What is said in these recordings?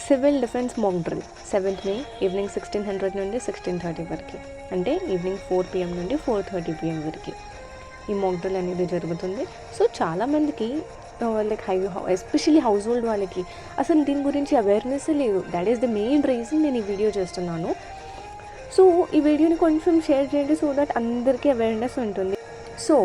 Civil defence mock drill 7th May evening 1600 నుండి 16:30 వరకు, అంటే ఈవినింగ్ 4 PM నుండి 4:30 PM వరకు ఈ మాక్ డ్రిల్ అనేది జరుగుతుంది. సో చాలామందికి లైక్ ఎస్పెషల్లీ హౌస్ హోల్డ్ వాళ్ళకి అసలు దీని గురించి అవేర్నెస్ లేదు. That is the main reason నేను ఈ వీడియో చేస్తున్నాను. సో ఈ వీడియోని కొంచెం షేర్ చేయండి సో దట్ అందరికీ అవేర్నెస్ ఉంటుంది. సో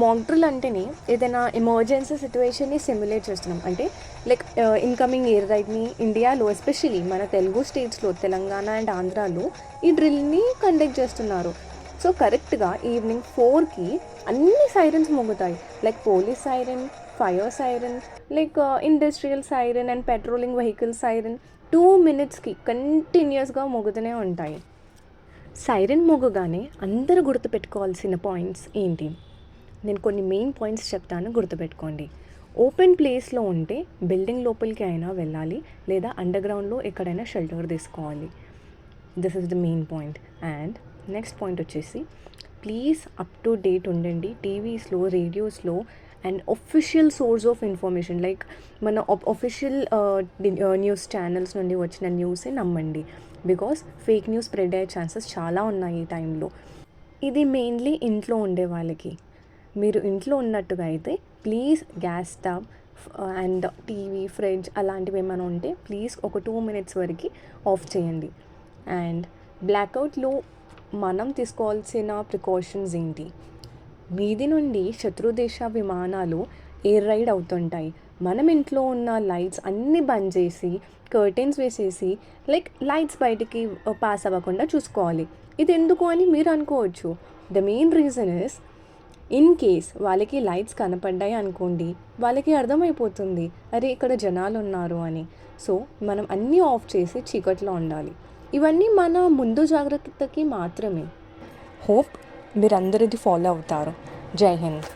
మాక్ డ్రిల్ అంటేనే ఏదైనా ఎమర్జెన్సీ సిచ్యువేషన్ని సిమ్యులేట్ చేస్తున్నాం. అంటే లైక్ ఇన్కమింగ్ ఎయిర్ రైడ్ని ఇండియాలో ఎస్పెషల్లీ మన తెలుగు స్టేట్స్లో తెలంగాణ అండ్ ఆంధ్రాలో ఈ డ్రిల్ని కండక్ట్ చేస్తున్నారు. సో కరెక్ట్గా ఈవినింగ్ 4కి అన్ని సైరన్స్ మోగుతాయి. Like police siren, fire siren, like industrial siren and patrolling vehicle siren 2 minutesకి కంటిన్యూస్గా మోగుతూనే ఉంటాయి. సైరన్ మోగగానే అందరూ గుర్తుపెట్టుకోవాల్సిన పాయింట్స్ ఏంటి? నేను కొన్ని మెయిన్ పాయింట్స్ చెప్తాను, గుర్తుపెట్టుకోండి. ఓపెన్ ప్లేస్లో ఉంటే బిల్డింగ్ లోపలికి అయినా వెళ్ళాలి, లేదా అండర్గ్రౌండ్లో ఎక్కడైనా షెల్టర్ తీసుకోవాలి. This is the main point. And next point వచ్చేసి ప్లీజ్ అప్ టు డేట్ ఉండండి టీవీస్లో, రేడియోస్లో and official source of information like మన ఒఫిషియల్ న్యూస్ ఛానల్స్ నుండి వచ్చిన న్యూసే నమ్మండి. బికాస్ ఫేక్ న్యూస్ స్ప్రెడ్ అయ్యే ఛాన్సెస్ చాలా ఉన్నాయి ఈ టైంలో. ఇది మెయిన్లీ ఇంట్లో ఉండే వాళ్ళకి. మీరు ఇంట్లో ఉన్నట్టుగా అయితే please gas stove and TV, fridge అలాంటివి ఏమైనా ఉంటే ప్లీజ్ ఒక 2 minutes వరకు ఆఫ్ చేయండి. అండ్ బ్లాక్అవుట్లో మనం తీసుకోవాల్సిన ప్రికాషన్స్ ఏంటి? మీది నుండి శత్రుదేశ విమానాలు ఎయిర్ రైడ్ అవుతుంటాయి. మనం ఇంట్లో ఉన్న లైట్స్ అన్నీ బంద్ చేసి కర్టెన్స్ వేసేసి లైక్ లైట్స్ బయటికి పాస్ అవ్వకుండా చూసుకోవాలి. ఇది ఎందుకు అని మీరు అనుకోవచ్చు. The main reason is in case వాళ్ళకి లైట్స్ కనపడ్డాయి అనుకోండి, వాళ్ళకి అర్థమైపోతుంది అరే ఇక్కడ జనాలు ఉన్నారు అని. సో మనం అన్నీ ఆఫ్ చేసి చీకట్లో ఉండాలి. ఇవన్నీ మన ముందు జాగ్రత్తకి మాత్రమే. హోప్ మీరందరూ ఇది ఫాలో అవుతారు. జై హింద్.